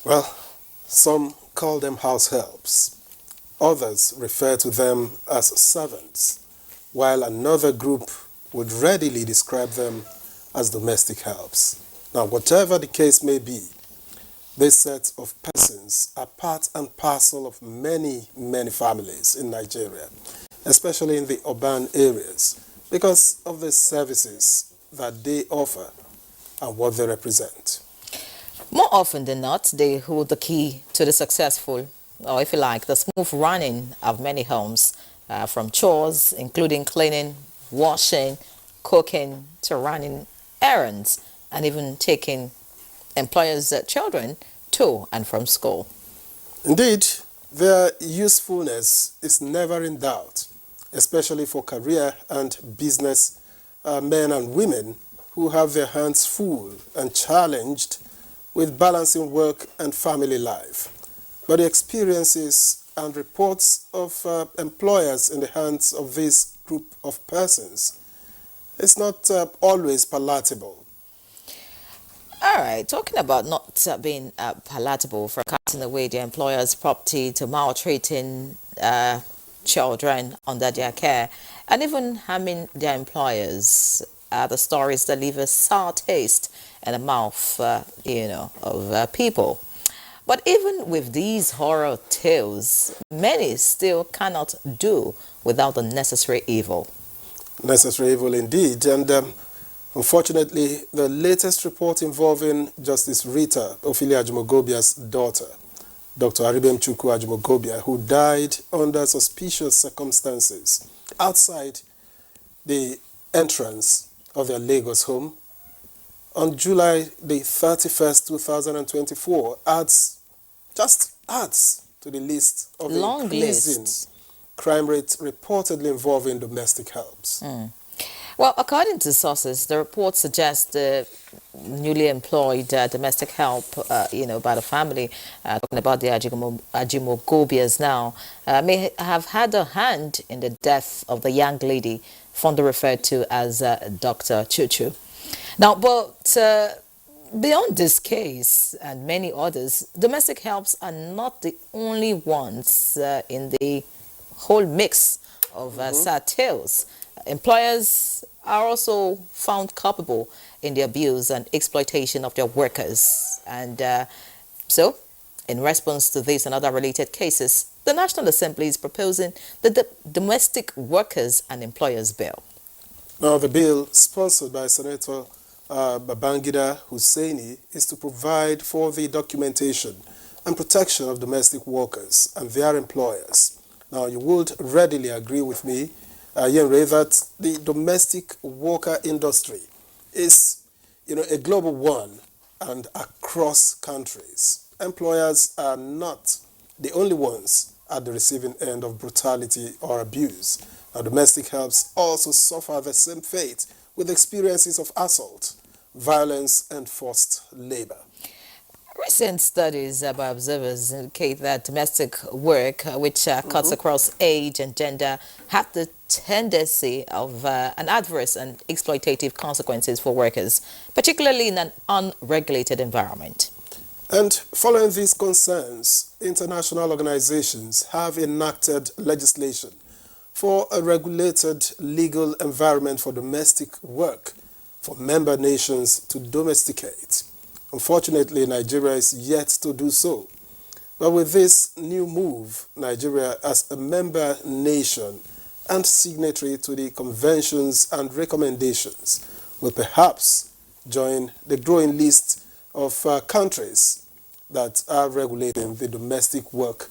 Well, some call them house helps. Others refer to them as servants, while another group would readily describe them as domestic helps. Now, whatever the case may be, this set of persons are part and parcel of many, many families in Nigeria, especially in the urban areas, because of the services that they offer and what they represent. More often than not, they hold the key to the successful, or if you like, the smooth running of many homes, from chores, including cleaning, washing, cooking, to running errands, and even taking employers' children to and from school. Indeed, their usefulness is never in doubt, especially for career and business men and women who have their hands full and challenged with balancing work and family life. But the experiences and reports of employers in the hands of this group of persons is not always palatable. All right, talking about not being palatable, for cutting away their employer's property to maltreating children under their care and even harming their employers, are the stories that leave a sour taste in the mouth, of people. But even with these horror tales, many still cannot do without the necessary evil. Necessary evil indeed. And unfortunately, the latest report involving Justice Rita Ophelia Ajumogobia's daughter, Dr. Aribem Chukwu Ajumogobia, who died under suspicious circumstances outside the entrance of their Lagos home on July the 31st, 2024, adds to the list of Long increasing list. crime rates reportedly involving domestic helps. Well, according to sources, the report suggests the newly employed domestic help, by the family, talking about the Ajimogobias now, may have had a hand in the death of the young lady fondly referred to as Dr. Chuchu. Now, but beyond this case and many others, domestic helps are not the only ones in the whole mix of sad tales. Employers are also found culpable in the abuse and exploitation of their workers. And so, in response to this and other related cases, the National Assembly is proposing the Domestic Workers and Employers Bill. Now, the bill, sponsored by Senator Babangida Hussaini, is to provide for the documentation and protection of domestic workers and their employers. Now, you would readily agree with me, Yenre, that the domestic worker industry is, a global one and across countries. Employers are not the only ones at the receiving end of brutality or abuse. Now, domestic helps also suffer the same fate with experiences of assault, violence, and forced labor. Recent studies by observers indicate that domestic work, which cuts across age and gender, have the tendency of an adverse and exploitative consequences for workers, particularly in an unregulated environment. And following these concerns, international organizations have enacted legislation for a regulated legal environment for domestic work for member nations to domesticate. Unfortunately, Nigeria is yet to do so. But with this new move, Nigeria, as a member nation and signatory to the conventions and recommendations, will perhaps join the growing list of countries that are regulating the domestic work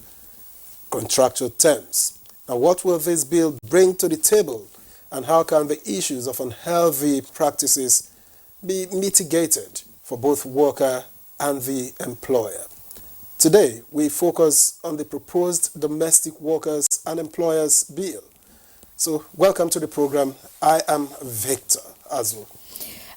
contractual terms. Now, what will this bill bring to the table, and how can the issues of unhealthy practices be mitigated for both worker and the employer? Today, we focus on the proposed Domestic Workers and Employers Bill. So, welcome to the program. I am Victor Azu.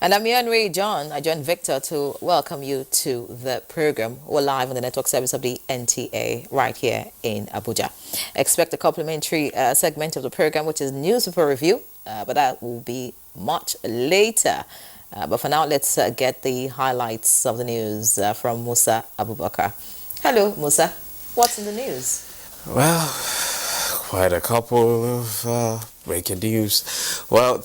And I'm Yanri John. I join Victor to welcome you to the program. We're live on the network service of the NTA right here in Abuja. Expect a complimentary segment of the program, which is News for Review, but that will be much later. But for now, let's get the highlights of the news from Musa Abubakar. Hello, Musa. What's in the news? Well, quite a couple of breaking news. Well,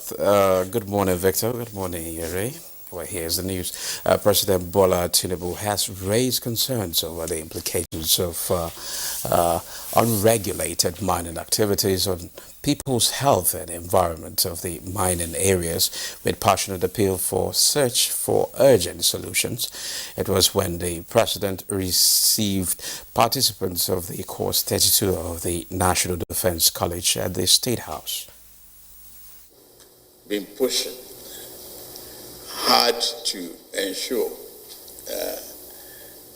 good morning, Victor. Good morning, Yuri. Well, here's the news. President Bola Tinubu has raised concerns over the implications of unregulated mining activities on people's health and environment of the mining areas, with passionate appeal for search for urgent solutions. It was when the president received participants of the course 32 of the National Defense College at the State House. Been pushing hard to ensure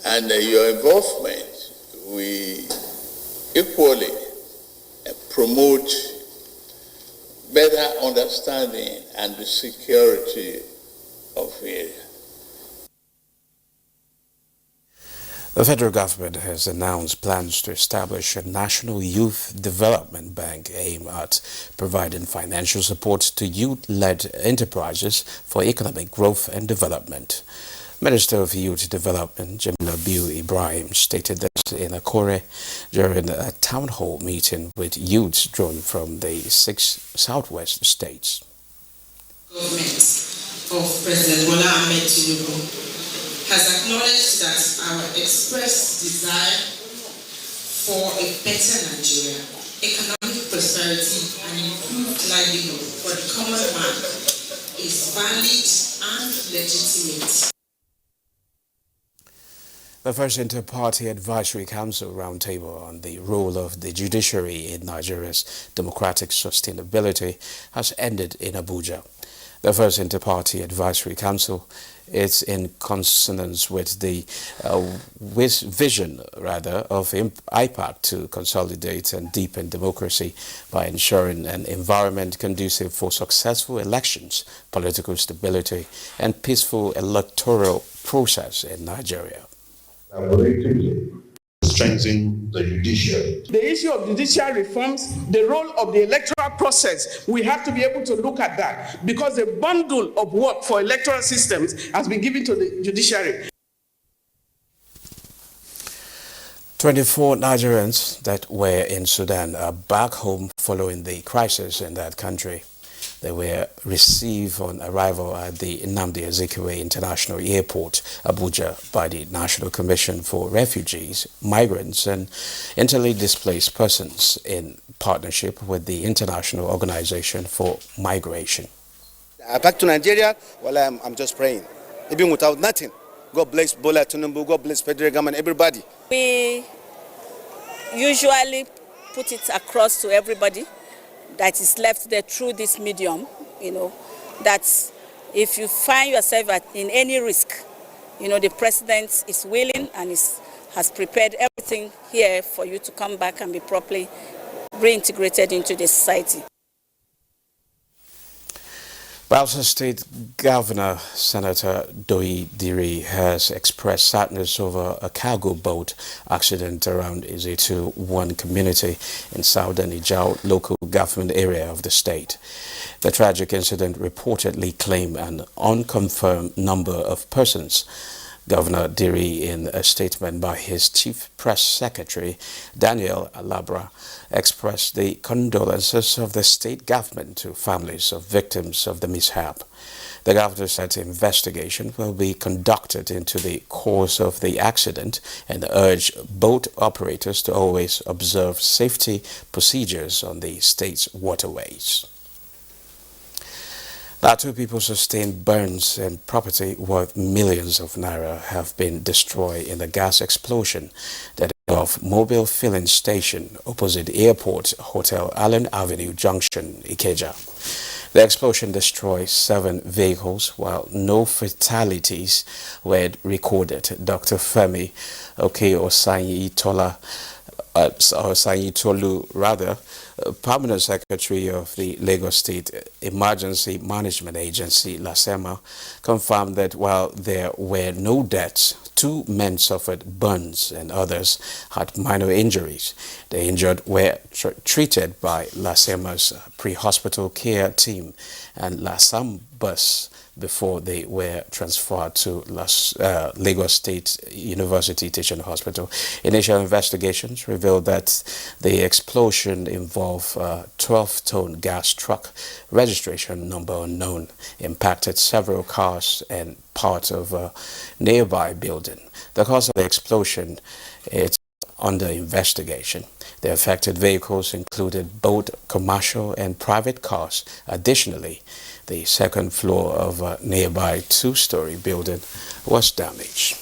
and your involvement, we equally promote better understanding and the security of the area. The federal government has announced plans to establish a national youth development bank aimed at providing financial support to youth-led enterprises for economic growth and development. Minister of Youth Development, Jamila Biu Ibrahim, stated this in Akure during a town hall meeting with youths drawn from the 6 southwest states. Government of President Bola Ahmed Tinubu has acknowledged that our expressed desire for a better Nigeria, economic prosperity and improved livelihood for the common man is valid and legitimate. The first Inter-Party Advisory Council roundtable on the role of the judiciary in Nigeria's democratic sustainability has ended in Abuja. The first Inter-Party Advisory Council is in consonance with the vision of IPAC to consolidate and deepen democracy by ensuring an environment conducive for successful elections, political stability, and peaceful electoral process in Nigeria. Strengthen the judiciary. The issue of judicial reforms, the role of the electoral process, we have to be able to look at that because a bundle of work for electoral systems has been given to the judiciary. 24 Nigerians that were in Sudan are back home following the crisis in that country. They were received on arrival at the Nnamdi Azikiwe International Airport, Abuja, by the National Commission for Refugees, Migrants and Internally Displaced Persons in partnership with the International Organization for Migration. Back to Nigeria, well, I'm just praying. Even without nothing, God bless Bola Tinubu, God bless federal government, everybody. We usually put it across to everybody that is left there through this medium, that if you find yourself in any risk, the president is willing and has prepared everything here for you to come back and be properly reintegrated into the society. Bayelsa State Governor Senator Doyi Diri has expressed sadness over a cargo boat accident around Izetu One community in southern Ijao local government area of the state. The tragic incident reportedly claimed an unconfirmed number of persons. Governor Diri, in a statement by his chief press secretary, Daniel Alabra, expressed the condolences of the state government to families of victims of the mishap. The governor said investigation will be conducted into the cause of the accident and urged boat operators to always observe safety procedures on the state's waterways. Now, 2 people sustained burns and property worth millions of naira have been destroyed in the gas explosion that of Mobile Filling Station opposite Airport Hotel Allen Avenue Junction, Ikeja. The explosion destroyed 7 vehicles while no fatalities were recorded. Dr. Femi Osanyitolu, Permanent Secretary of the Lagos State Emergency Management Agency, LASEMA, confirmed that while there were no deaths, 2 men suffered burns and others had minor injuries. The injured were treated by LASEMA's pre-hospital care team and LASAM bus before they were transferred to Lagos State University Teaching Hospital. Initial investigations revealed that the explosion involved a 12-ton gas truck, registration number unknown, impacted several cars and part of a nearby building. The cause of the explosion is under investigation. The affected vehicles included both commercial and private cars. Additionally, the second floor of a nearby two-story building was damaged.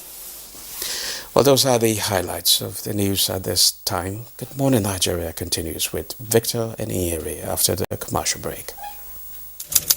Well, those are the highlights of the news at this time. Good Morning Nigeria continues with Victor and Iyeri after the commercial break.